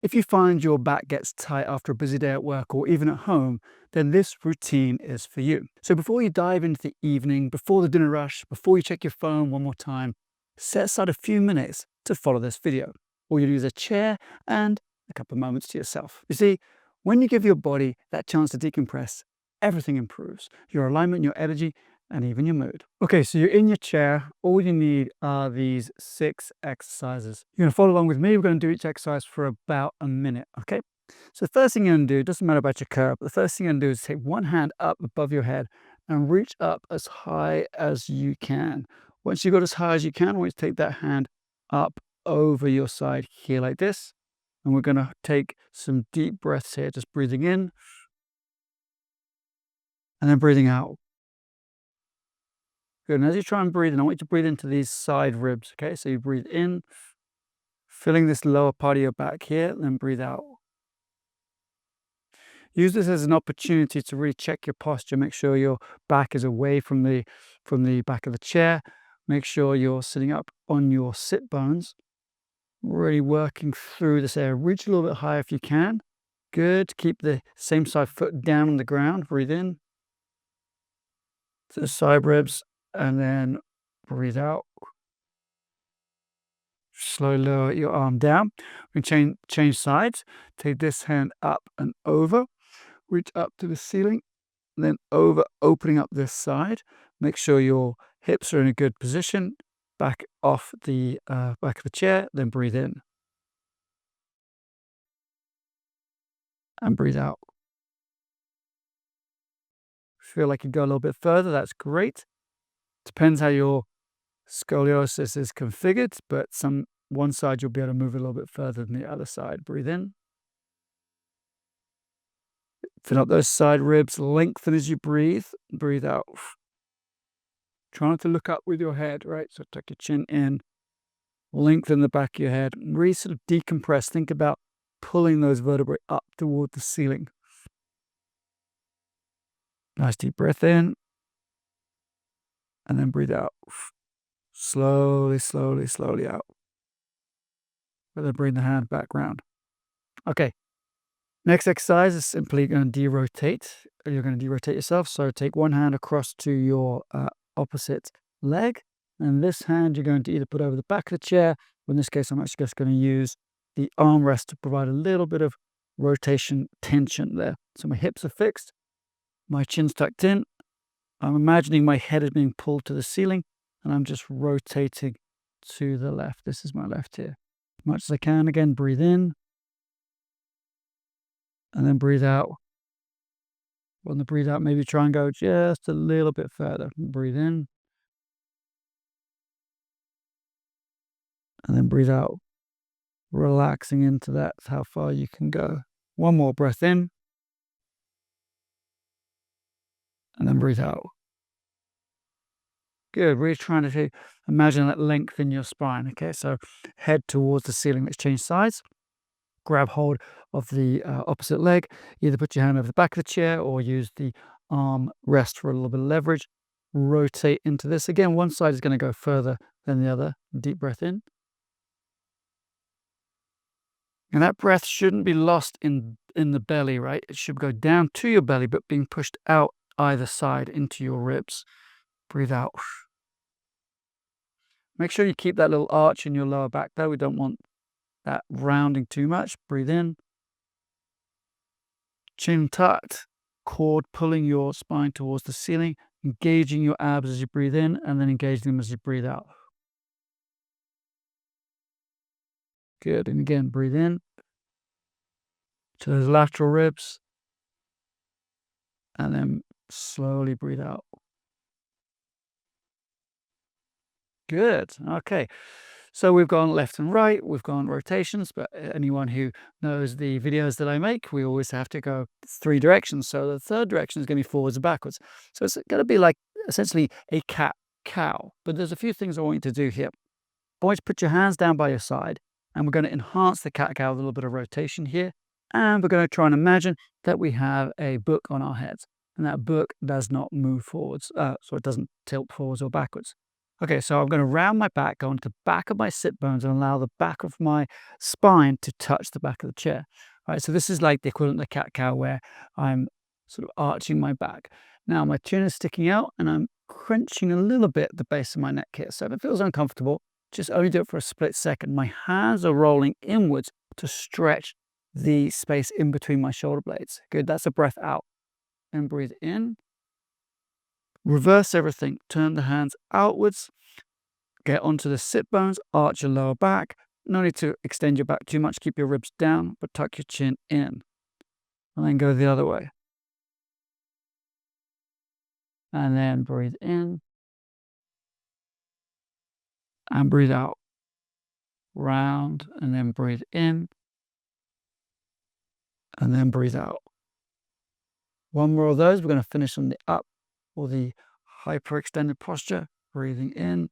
If you find your back gets tight after a busy day at work or even at home, then this routine is for you. So before you dive into the evening, before the dinner rush, before you check your phone one more time, set aside a few minutes to follow this video. Or you use a chair and a couple of moments to yourself. You see, when you give your body that chance to decompress, everything improves. Your alignment, your energy, and even your mood. Okay, so you're in your chair. All you need are these 6 exercises. You're gonna follow along with me. We're gonna do each exercise for about a minute, okay? So the first thing you're gonna do, doesn't matter about your curve, but the first thing you're gonna do is take one hand up above your head and reach up as high as you can. Once you got as high as you can, I want you to take that hand up over your side here like this. And we're gonna take some deep breaths here, just breathing in and then breathing out. Good, and as you try and breathe in, I want you to breathe into these side ribs, okay? So you breathe in, filling this lower part of your back here, then breathe out. Use this as an opportunity to really check your posture, make sure your back is away from the back of the chair. Make sure you're sitting up on your sit bones, really working through this area. Reach a little bit higher if you can. Good, keep the same side foot down on the ground, breathe in to the side ribs, and then breathe out. Slowly lower your arm down. We can change sides. Take this hand up and over. Reach up to the ceiling, and then over, opening up this side. Make sure your hips are in a good position. Back off the back of the chair, then breathe in. And breathe out. Feel like you go a little bit further, that's great. Depends how your scoliosis is configured, but one side you'll be able to move a little bit further than the other side. Breathe in. Fill up those side ribs, lengthen as you breathe. Breathe out. Try not to look up with your head, right? So tuck your chin in, lengthen the back of your head, really sort of decompress. Think about pulling those vertebrae up toward the ceiling. Nice deep breath in, and then breathe out. Slowly, slowly, slowly out. And then bring the hand back round. Okay. Next exercise is simply going to derotate. You're going to derotate yourself. So take one hand across to your opposite leg. And this hand you're going to either put over the back of the chair, or in this case, I'm actually just going to use the armrest to provide a little bit of rotation tension there. So my hips are fixed. My chin's tucked in. I'm imagining my head is being pulled to the ceiling, and I'm just rotating to the left. This is my left here. As much as I can. Again, breathe in. And then breathe out. On the breathe out, maybe try and go just a little bit further. Breathe in. And then breathe out. Relaxing into that, how far you can go. One more breath in. And then breathe out. Good. Really trying to imagine that length in your spine. Okay, so head towards the ceiling. Let's change sides. Grab hold of the opposite leg. Either put your hand over the back of the chair or use the arm rest for a little bit of leverage. Rotate into this. Again, one side is going to go further than the other. Deep breath in. And that breath shouldn't be lost in the belly, right? It should go down to your belly, but being pushed out either side into your ribs. Breathe out. Make sure you keep that little arch in your lower back though. We don't want that rounding too much. Breathe in. Chin tucked. Cord pulling your spine towards the ceiling. Engaging your abs as you breathe in, and then engaging them as you breathe out. Good. And again, breathe in to those lateral ribs. And then slowly breathe out. Good. Okay. So we've gone left and right, we've gone rotations, but anyone who knows the videos that I make, we always have to go 3 directions. So the third direction is going to be forwards and backwards. So it's going to be like essentially a cat-cow. But there's a few things I want you to do here. I want you to put your hands down by your side, and we're going to enhance the cat-cow with a little bit of rotation here. And we're going to try and imagine that we have a book on our heads, and that book does not move forwards, so it doesn't tilt forwards or backwards. Okay, so I'm going to round my back, go onto the back of my sit bones and allow the back of my spine to touch the back of the chair. All right, so this is like the equivalent of cat-cow where I'm sort of arching my back. Now my chin is sticking out and I'm crunching a little bit at the base of my neck here. So if it feels uncomfortable, just only do it for a split second. My hands are rolling inwards to stretch the space in between my shoulder blades. Good, that's a breath out. And breathe in. Reverse everything. Turn the hands outwards. Get onto the sit bones, arch your lower back. No need to extend your back too much. Keep your ribs down, but tuck your chin in. And then go the other way. And then breathe in. And breathe out. Round, and then breathe in. And then breathe out. One more of those. We're going to finish on the up or the hyperextended posture. Breathing in.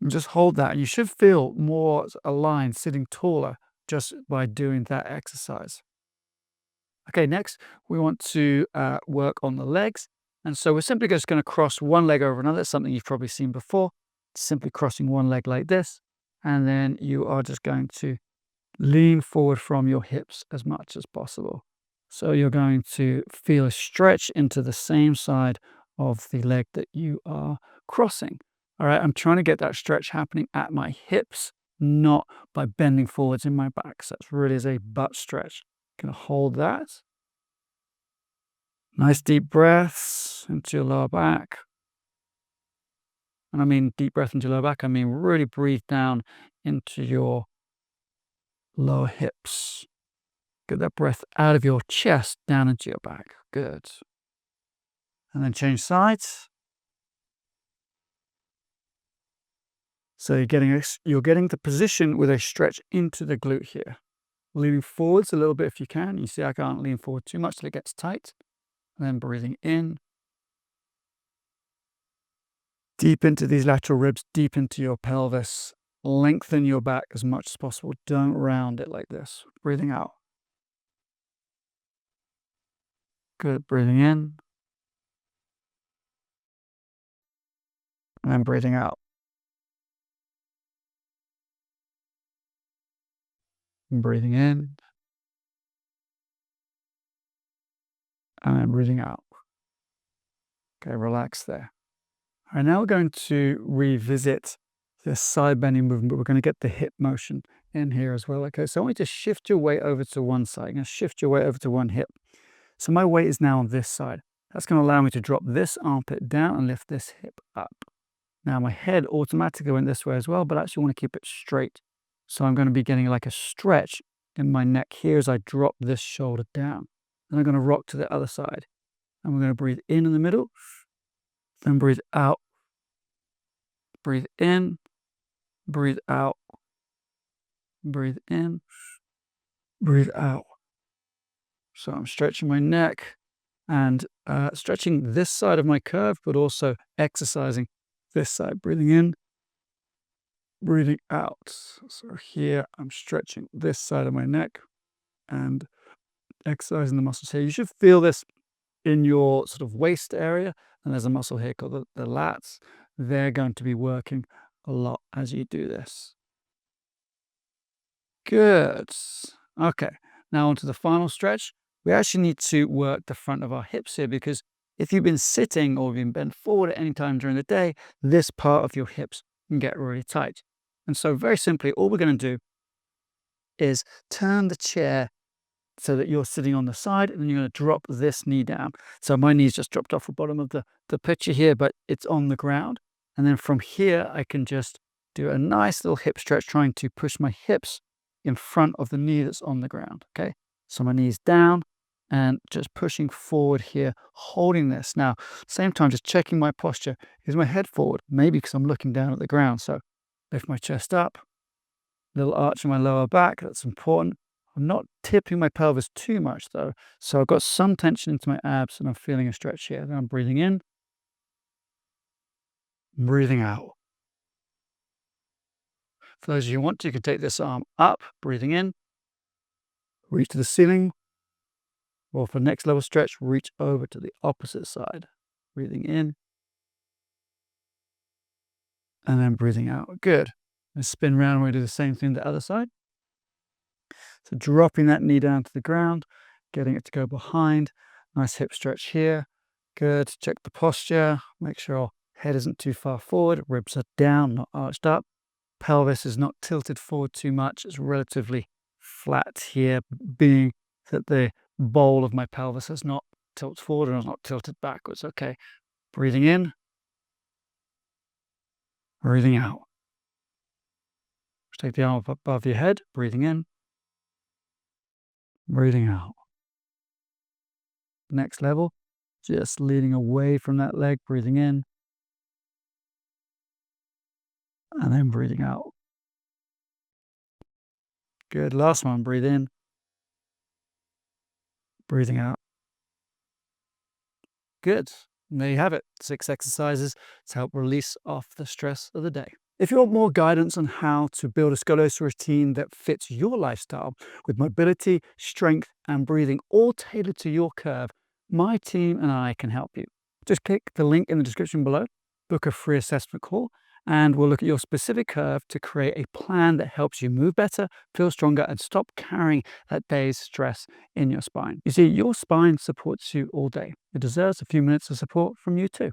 And just hold that. And you should feel more aligned, sitting taller just by doing that exercise. Okay, next we want to work on the legs. And so we're simply just going to cross one leg over another. It's something you've probably seen before. Simply crossing one leg like this. And then you are just going to lean forward from your hips as much as possible. So you're going to feel a stretch into the same side of the leg that you are crossing. All right, I'm trying to get that stretch happening at my hips, not by bending forwards in my back. So that's really is a butt stretch. Gonna hold that. Nice deep breaths into your lower back. And I mean deep breath into your lower back, I mean really breathe down into your lower hips. Get that breath out of your chest down into your back. Good. And then change sides. So you're getting the position with a stretch into the glute here. Leaning forwards a little bit if you can. You see I can't lean forward too much till it gets tight. And then breathing in. Deep into these lateral ribs, deep into your pelvis. Lengthen your back as much as possible. Don't round it like this. Breathing out. Good. Breathing in. And then breathing out. And breathing in. And then breathing out. Okay, relax there. All right, now we're going to revisit this side bending movement, but we're going to get the hip motion in here as well. Okay, so I want you to shift your weight over to one side. You're going to shift your weight over to one hip. So my weight is now on this side. That's going to allow me to drop this armpit down and lift this hip up. Now my head automatically went this way as well, but I actually want to keep it straight. So I'm going to be getting like a stretch in my neck here as I drop this shoulder down. Then I'm going to rock to the other side. And we're going to breathe in the middle, then breathe out. Breathe in, breathe out, breathe in, breathe out. So I'm stretching my neck and stretching this side of my curve, but also exercising this side. Breathing in, breathing out. So here I'm stretching this side of my neck and exercising the muscles here. You should feel this in your sort of waist area. And there's a muscle here called the lats. They're going to be working a lot as you do this. Good. Okay, now onto the final stretch. We actually need to work the front of our hips here because if you've been sitting or been bent forward at any time during the day, this part of your hips can get really tight. And so very simply, all we're going to do is turn the chair so that you're sitting on the side and then you're going to drop this knee down. So my knee's just dropped off the bottom of the picture here, but it's on the ground. And then from here, I can just do a nice little hip stretch, trying to push my hips in front of the knee that's on the ground. Okay, so my knee's down and just pushing forward here, holding this. Now, same time, just checking my posture. Is my head forward? Maybe because I'm looking down at the ground. So lift my chest up, little arch in my lower back. That's important. I'm not tipping my pelvis too much though. So I've got some tension into my abs and I'm feeling a stretch here. Then I'm breathing in, breathing out. For those of you who want to, you can take this arm up, breathing in, reach to the ceiling, or for the next level stretch, reach over to the opposite side. Breathing in, and then breathing out. Good. And spin around, we do the same thing the other side. So dropping that knee down to the ground, getting it to go behind. Nice hip stretch here. Good. Check the posture. Make sure our head isn't too far forward. Ribs are down, not arched up. Pelvis is not tilted forward too much. It's relatively flat here, being that the bowl of my pelvis has not tilted forward and is not tilted backwards. Okay. Breathing in. Breathing out. Take the arm up above your head. Breathing in. Breathing out. Next level, just leaning away from that leg, breathing in, and then breathing out. Good. Last one, breathe in, breathing out. Good. And there you have it, 6 exercises to help release off the stress of the day. If you want more guidance on how to build a scoliosis routine that fits your lifestyle with mobility, strength, and breathing, all tailored to your curve, my team and I can help you. Just click the link in the description below, book a free assessment call, and we'll look at your specific curve to create a plan that helps you move better, feel stronger, and stop carrying that day's stress in your spine. You see, your spine supports you all day. It deserves a few minutes of support from you too.